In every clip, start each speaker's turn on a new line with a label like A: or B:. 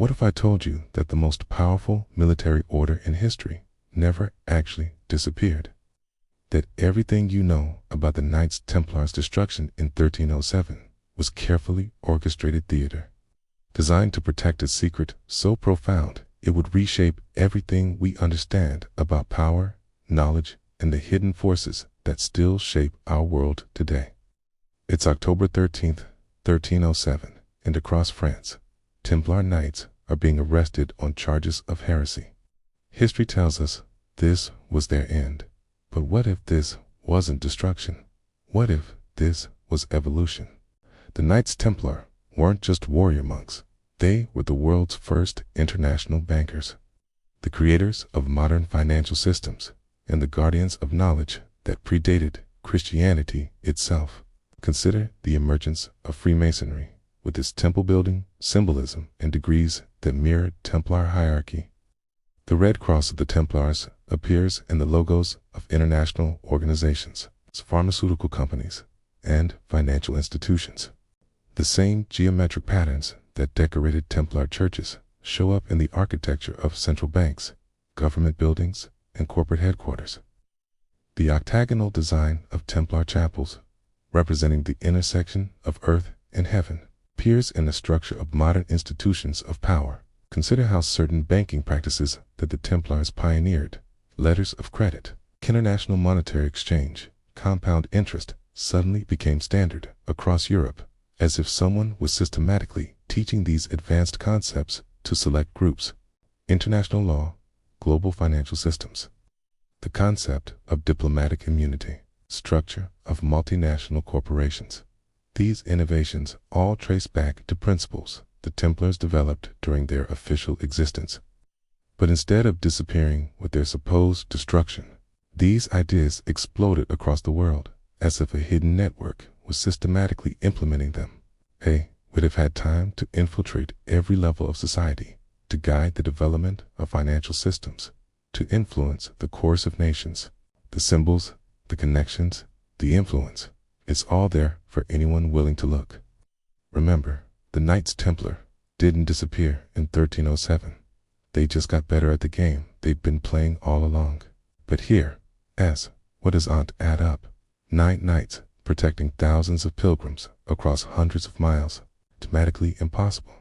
A: What if I told you that the most powerful military order in history never actually disappeared? That everything you know about the Knights Templar's destruction in 1307 was carefully orchestrated theater, designed to protect a secret so profound it would reshape everything we understand about power, knowledge, and the hidden forces that still shape our world today. It's October 13th, 1307, and across France, Templar Knights are being arrested on charges of heresy. History tells us this was their end. But what if this wasn't destruction? What if this was evolution? The Knights Templar weren't just warrior monks. They were the world's first international bankers, the creators of modern financial systems, and the guardians of knowledge that predated Christianity itself. Consider the emergence of Freemasonry, with its temple building, symbolism, and degrees that mirrored Templar hierarchy. The red cross of the Templars appears in the logos of international organizations, pharmaceutical companies, and financial institutions. The same geometric patterns that decorated Templar churches show up in the architecture of central banks, government buildings, and corporate headquarters. The octagonal design of Templar chapels, representing the intersection of earth and heaven, appears in the structure of modern institutions of power. Consider how certain banking practices that the Templars pioneered, letters of credit, international monetary exchange, compound interest, suddenly became standard across Europe, as if someone was systematically teaching these advanced concepts to select groups. International law, global financial systems. The concept of diplomatic immunity, structure of multinational corporations. These innovations all trace back to principles the Templars developed during their official existence. But instead of disappearing with their supposed destruction, these ideas exploded across the world, as if a hidden network was systematically implementing them. They would have had time to infiltrate every level of society, to guide the development of financial systems, to influence the course of nations. The symbols, the connections, the influence, it's all there for anyone willing to look. Remember, the Knights Templar didn't disappear in 1307. They just got better at the game they'd been playing all along. But here, what does add up? 9 knights protecting thousands of pilgrims across hundreds of miles, mathematically impossible.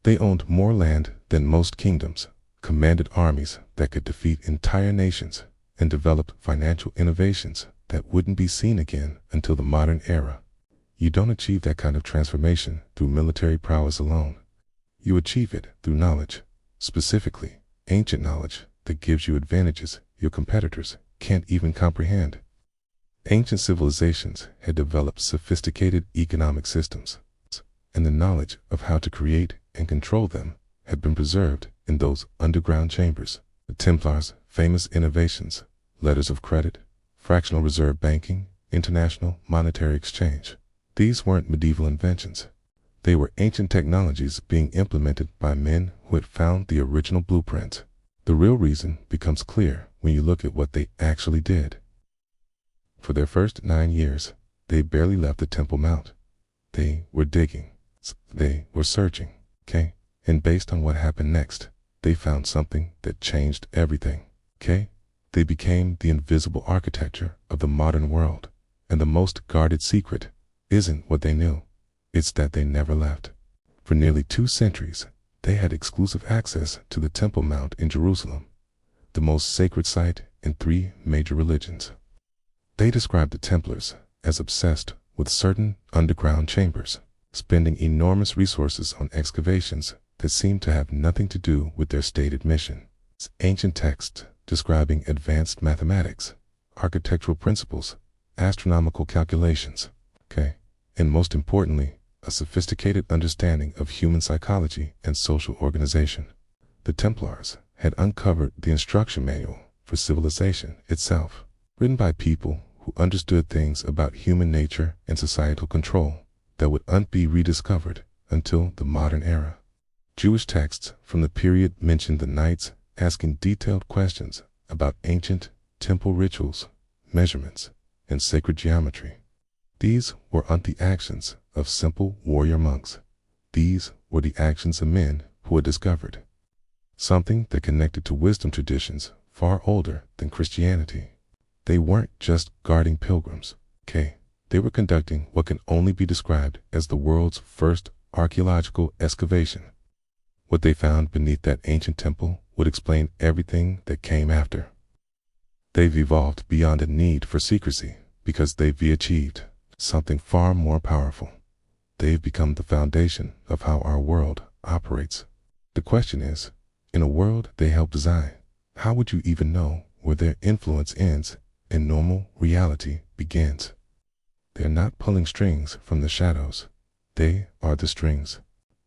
A: They owned more land than most kingdoms, commanded armies that could defeat entire nations, and developed financial innovations that wouldn't be seen again until the modern era. You don't achieve that kind of transformation through military prowess alone. You achieve it through knowledge, specifically ancient knowledge that gives you advantages your competitors can't even comprehend. Ancient civilizations had developed sophisticated economic systems, and the knowledge of how to create and control them had been preserved in those underground chambers. The Templars' famous innovations, letters of credit, fractional reserve banking, international monetary exchange. These weren't medieval inventions. They were ancient technologies being implemented by men who had found the original blueprint. The real reason becomes clear when you look at what they actually did. For their first 9 years, they barely left the Temple Mount. They were digging. They were searching. And based on what happened next, they found something that changed everything. They became the invisible architecture of the modern world. And the most guarded secret isn't what they knew. It's that they never left. For nearly 2 centuries, they had exclusive access to the Temple Mount in Jerusalem, the most sacred site in 3 major religions. They described the Templars as obsessed with certain underground chambers, spending enormous resources on excavations that seemed to have nothing to do with their stated mission. Ancient texts describing advanced mathematics, architectural principles, astronomical calculations, and most importantly, a sophisticated understanding of human psychology and social organization. The Templars had uncovered the instruction manual for civilization itself, written by people who understood things about human nature and societal control that would not be rediscovered until the modern era. Jewish texts from the period mentioned the knights asking detailed questions about ancient temple rituals, measurements, and sacred geometry. These were not the actions of simple warrior monks. These were the actions of men who who had discovered something that connected to wisdom traditions far older than Christianity. They weren't just guarding pilgrims, okay? They were conducting what can only be described as the world's first archaeological excavation. What they found beneath that ancient temple would explain everything that came after. They've evolved beyond a need for secrecy because they've achieved something far more powerful. They've become the foundation of how our world operates. The question is, in a world they helped design, how would you even know where their influence ends and normal reality begins? They're not pulling strings from the shadows. They are the strings.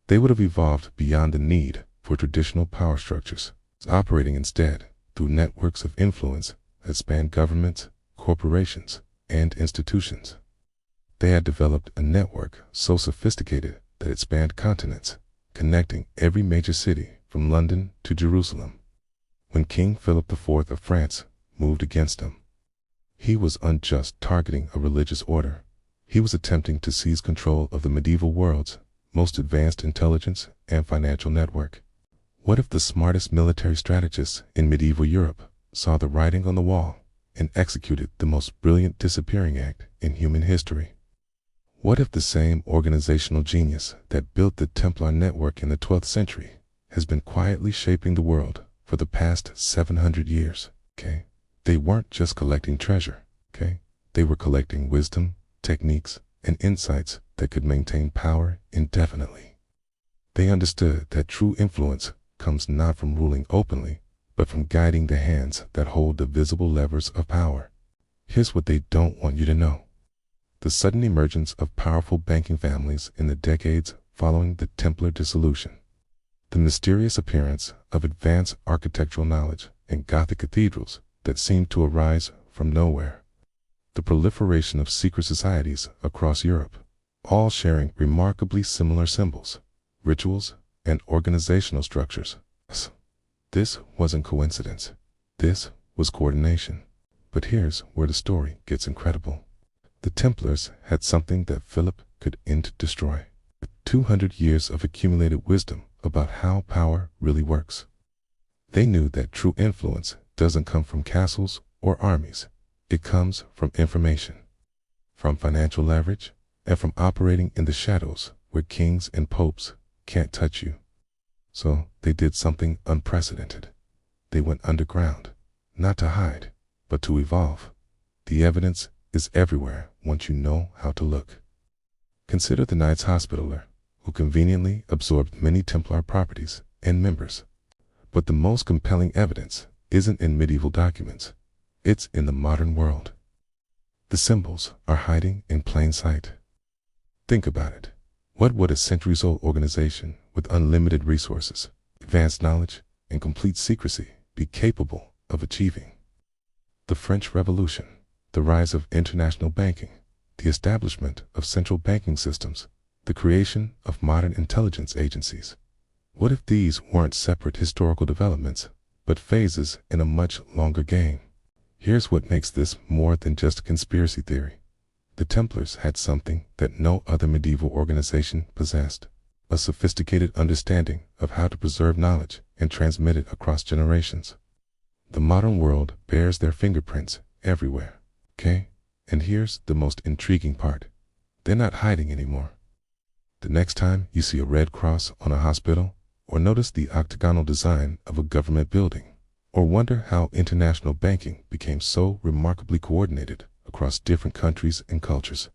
A: They would have evolved beyond the need for traditional power structures, operating instead through networks of influence that span governments, corporations, and institutions. They had developed a network so sophisticated that it spanned continents, connecting every major city from London to Jerusalem. When King Philip IV of France moved against them, he was unjust targeting a religious order. He was attempting to seize control of the medieval world's most advanced intelligence and financial network. What if the smartest military strategists in medieval Europe saw the writing on the wall and executed the most brilliant disappearing act in human history? What if the same organizational genius that built the Templar network in the 12th century has been quietly shaping the world for the past 700 years, okay? They weren't just collecting treasure, okay? They were collecting wisdom, techniques, and insights that could maintain power indefinitely. They understood that true influence comes not from ruling openly, but from guiding the hands that hold the visible levers of power. Here's what they don't want you to know. The sudden emergence of powerful banking families in the decades following the Templar dissolution. The mysterious appearance of advanced architectural knowledge in Gothic cathedrals that seemed to arise from nowhere. The proliferation of secret societies across Europe, all sharing remarkably similar symbols, rituals, and organizational structures. This wasn't coincidence. This was coordination. But here's where the story gets incredible. The Templars had something that Philip could destroy. 200 years of accumulated wisdom about how power really works. They knew that true influence doesn't come from castles or armies. It comes from information, from financial leverage, and from operating in the shadows where kings and popes can't touch you. So they did something unprecedented. They went underground, not to hide, but to evolve. The evidence is everywhere once you know how to look. Consider the Knights Hospitaller, who conveniently absorbed many Templar properties and members. But the most compelling evidence isn't in medieval documents. It's in the modern world. The symbols are hiding in plain sight. Think about it. What would a centuries-old organization with unlimited resources, advanced knowledge, and complete secrecy be capable of achieving? The French Revolution, the rise of international banking, the establishment of central banking systems, the creation of modern intelligence agencies. What if these weren't separate historical developments, but phases in a much longer game? Here's what makes this more than just a conspiracy theory. The Templars had something that no other medieval organization possessed: a sophisticated understanding of how to preserve knowledge and transmit it across generations. The modern world bears their fingerprints everywhere, okay? And here's the most intriguing part. They're not hiding anymore. The next time you see a red cross on a hospital, or notice the octagonal design of a government building, or wonder how international banking became so remarkably coordinated across different countries and cultures,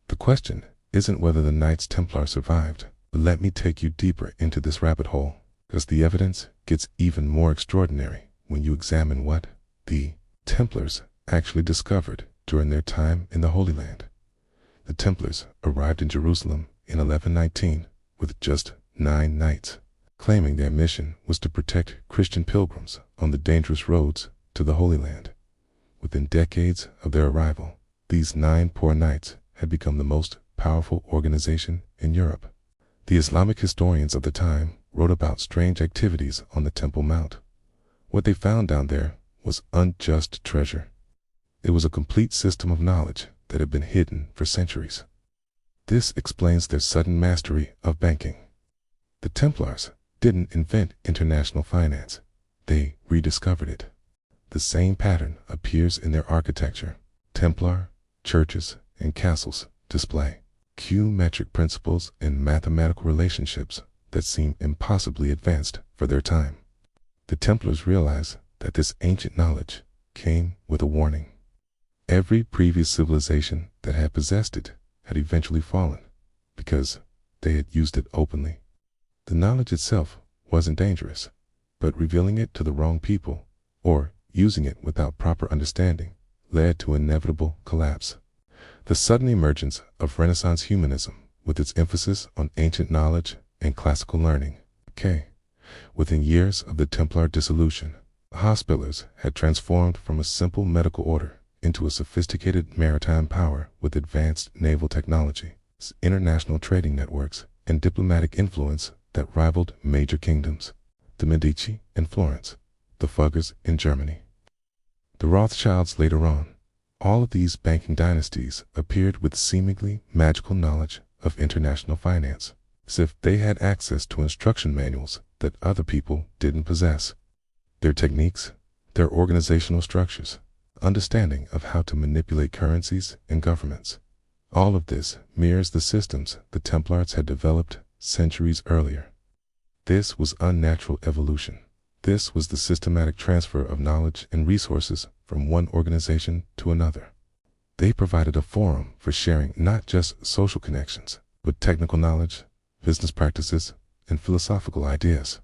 A: the question isn't whether the Knights Templar survived, but let me take you deeper into this rabbit hole, because the evidence gets even more extraordinary when you examine what the Templars actually discovered during their time in the Holy Land. The Templars arrived in Jerusalem in 1119 with just 9 knights, claiming their mission was to protect Christian pilgrims on the dangerous roads to the Holy Land. Within decades of their arrival, these 9 poor knights had become the most powerful organization in Europe. The Islamic historians of the time wrote about strange activities on the Temple Mount. What they found down there was unjust treasure. It was a complete system of knowledge that had been hidden for centuries. This explains their sudden mastery of banking. The Templars didn't invent international finance. They rediscovered it. The same pattern appears in their architecture. Templar churches and castles display geometric principles and mathematical relationships that seem impossibly advanced for their time. The Templars realized that this ancient knowledge came with a warning. Every previous civilization that had possessed it had eventually fallen because they had used it openly. The knowledge itself wasn't dangerous, but revealing it to the wrong people or using it without proper understanding led to inevitable collapse. The sudden emergence of Renaissance humanism, with its emphasis on ancient knowledge and classical learning. Within years of the Templar dissolution, the Hospitallers had transformed from a simple medical order into a sophisticated maritime power with advanced naval technology, international trading networks, and diplomatic influence that rivaled major kingdoms: the Medici in Florence, the Fuggers in Germany, the Rothschilds later on. All of these banking dynasties appeared with seemingly magical knowledge of international finance, as if they had access to instruction manuals that other people didn't possess. Their techniques, their organizational structures, understanding of how to manipulate currencies and governments, all of this mirrors the systems the Templars had developed centuries earlier. This was unnatural evolution. This was the systematic transfer of knowledge and resources from one organization to another. They provided a forum for sharing not just social connections, but technical knowledge, business practices, and philosophical ideas.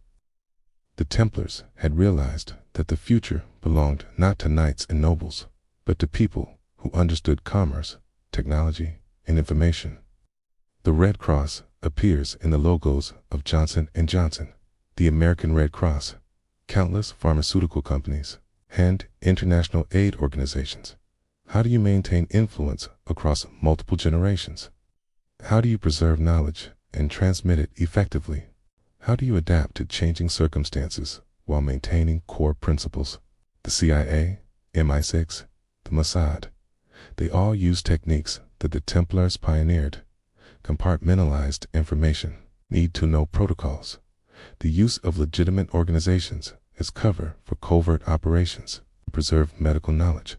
A: The Templars had realized that the future belonged not to knights and nobles, but to people who understood commerce, technology, and information. The Red Cross appears in the logos of Johnson & Johnson, the American Red Cross, countless pharmaceutical companies, and international aid organizations. How do you maintain influence across multiple generations? How do you preserve knowledge and transmit it effectively? How do you adapt to changing circumstances while maintaining core principles? The CIA, MI6, the Mossad, they all use techniques that the Templars pioneered. Compartmentalized information, need-to-know protocols, the use of legitimate organizations as cover for covert operations, preserve medical knowledge,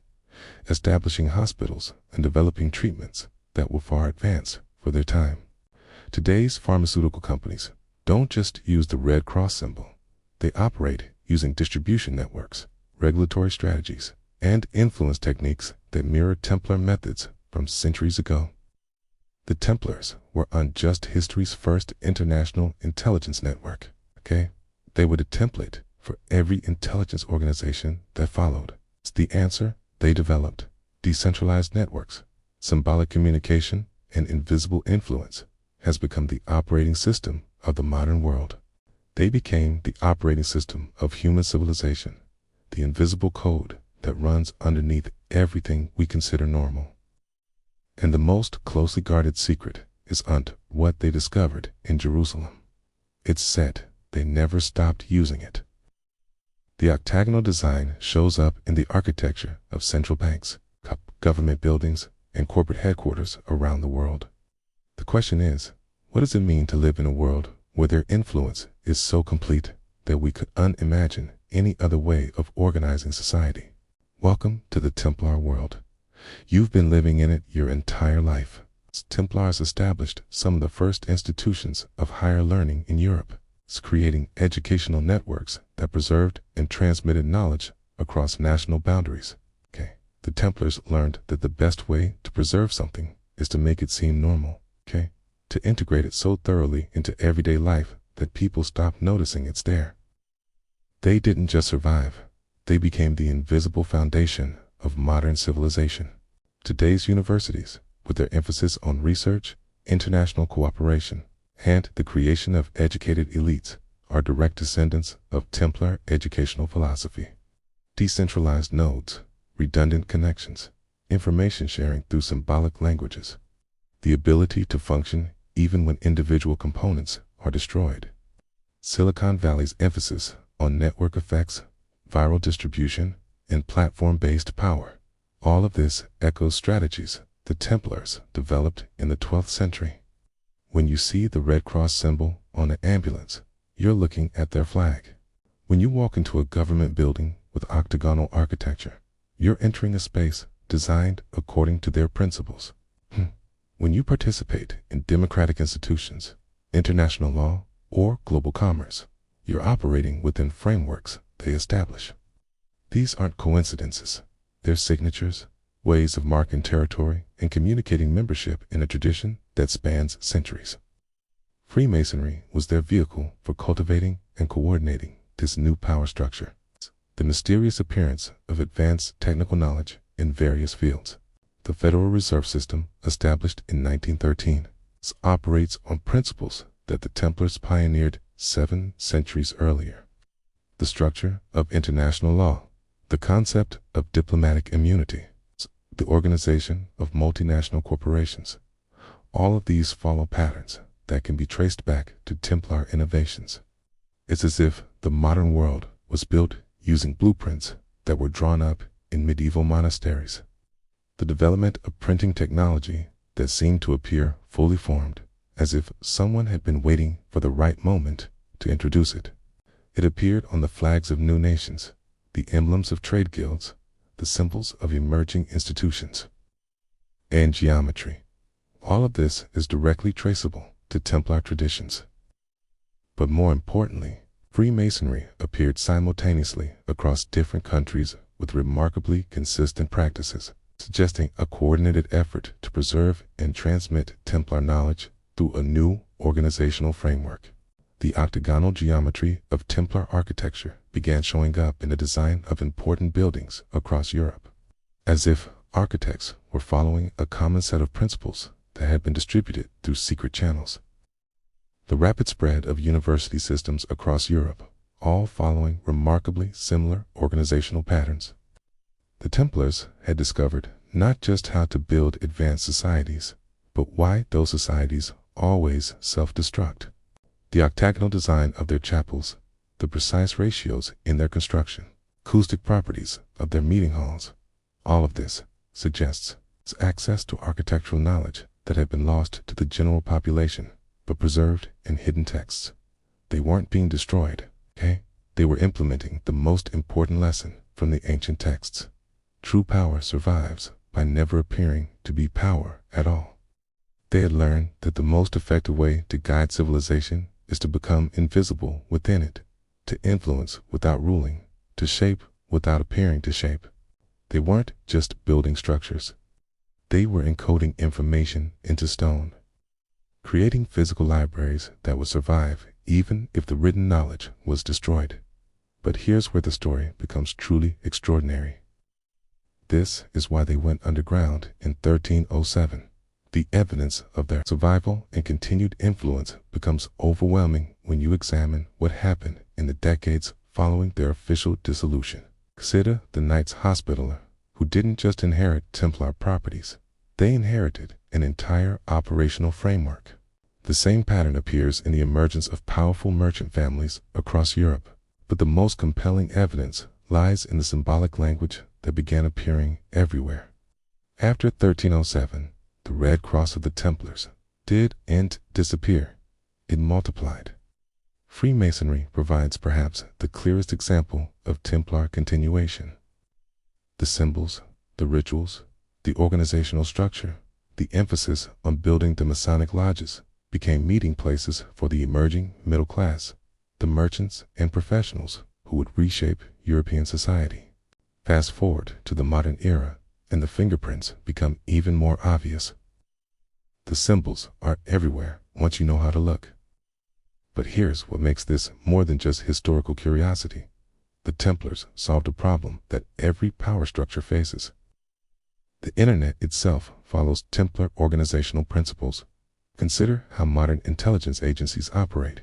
A: establishing hospitals and developing treatments that were far advanced for their time. Today's pharmaceutical companies don't just use the Red Cross symbol. They operate using distribution networks, regulatory strategies, and influence techniques that mirror Templar methods from centuries ago. The Templars were on just history's first international intelligence network. They were the template for every intelligence organization that followed. It's the answer they developed: decentralized networks, symbolic communication, and invisible influence has become the operating system of the modern world. They became the operating system of human civilization, the invisible code that runs underneath everything we consider normal. And the most closely guarded secret is what they discovered in Jerusalem. It's said they never stopped using it. The octagonal design shows up in the architecture of central banks, government buildings, and corporate headquarters around the world. The question is, what does it mean to live in a world where their influence is so complete that we could unimagine any other way of organizing society? Welcome to the Templar world. You've been living in it your entire life. Templars established some of the first institutions of higher learning in Europe, creating educational networks that preserved and transmitted knowledge across national boundaries. The Templars learned that the best way to preserve something is to make it seem normal, to integrate it so thoroughly into everyday life that people stop noticing it's there. They didn't just survive, they became the invisible foundation of modern civilization. Today's universities, with their emphasis on research, international cooperation, and the creation of educated elites, are direct descendants of Templar educational philosophy. Decentralized nodes, redundant connections, information sharing through symbolic languages, the ability to function even when individual components are destroyed. Silicon Valley's emphasis on network effects, viral distribution, and platform-based power. All of this echoes strategies the Templars developed in the 12th century. When you see the Red Cross symbol on an ambulance, you're looking at their flag. When you walk into a government building with octagonal architecture, you're entering a space designed according to their principles. When you participate in democratic institutions, international law, or global commerce, you're operating within frameworks they establish. These aren't coincidences. They're signatures, ways of marking territory and communicating membership in a tradition that spans centuries. Freemasonry was their vehicle for cultivating and coordinating this new power structure. The mysterious appearance of advanced technical knowledge in various fields. The Federal Reserve System, established in 1913, operates on principles that the Templars pioneered 7 centuries earlier. The structure of international law, the concept of diplomatic immunity, the organization of multinational corporations, all of these follow patterns that can be traced back to Templar innovations. It's as if the modern world was built using blueprints that were drawn up in medieval monasteries. The development of printing technology that seemed to appear fully formed, as if someone had been waiting for the right moment to introduce it. It appeared on the flags of new nations, the emblems of trade guilds, the symbols of emerging institutions. And geometry. All of this is directly traceable to Templar traditions. But more importantly, Freemasonry appeared simultaneously across different countries with remarkably consistent practices, suggesting a coordinated effort to preserve and transmit Templar knowledge through a new organizational framework. The octagonal geometry of Templar architecture began showing up in the design of important buildings across Europe, as if architects were following a common set of principles that had been distributed through secret channels. The rapid spread of university systems across Europe, all following remarkably similar organizational patterns. The Templars had discovered not just how to build advanced societies, but why those societies always self-destruct. The octagonal design of their chapels, the precise ratios in their construction, acoustic properties of their meeting halls, all of this suggests access to architectural knowledge that had been lost to the general population, but preserved in hidden texts. They weren't being destroyed, okay? They were implementing the most important lesson from the ancient texts. True power survives by never appearing to be power at all. They had learned that the most effective way to guide civilization is to become invisible within it, to influence without ruling, to shape without appearing to shape. They weren't just building structures. They were encoding information into stone, creating physical libraries that would survive even if the written knowledge was destroyed. But here's where the story becomes truly extraordinary. This is why they went underground in 1307. The evidence of their survival and continued influence becomes overwhelming when you examine what happened in the decades following their official dissolution. Consider the Knights Hospitaller, who didn't just inherit Templar properties, they inherited an entire operational framework. The same pattern appears in the emergence of powerful merchant families across Europe, but the most compelling evidence lies in the symbolic language that began appearing everywhere. After 1307, the Red Cross of the Templars didn't disappear. It multiplied. Freemasonry provides perhaps the clearest example of Templar continuation. The symbols, the rituals, the organizational structure, the emphasis on building the Masonic lodges became meeting places for the emerging middle class, the merchants and professionals who would reshape European society. Fast forward to the modern era, and the fingerprints become even more obvious. The symbols are everywhere once you know how to look. But here's what makes this more than just historical curiosity. The Templars solved a problem that every power structure faces. The internet itself follows Templar organizational principles. Consider how modern intelligence agencies operate.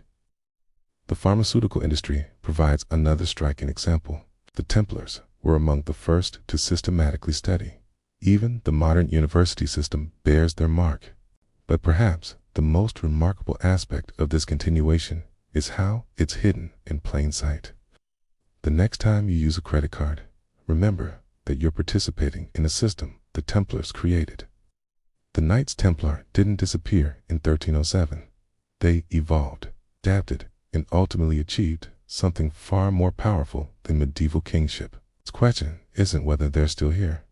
A: The pharmaceutical industry provides another striking example. The Templars were among the first to systematically study. Even the modern university system bears their mark. But perhaps the most remarkable aspect of this continuation is how it's hidden in plain sight. The next time you use a credit card, remember that you're participating in a system the Templars created. The Knights Templar didn't disappear in 1307. They evolved, adapted, and ultimately achieved something far more powerful than medieval kingship. Its question isn't whether they're still here.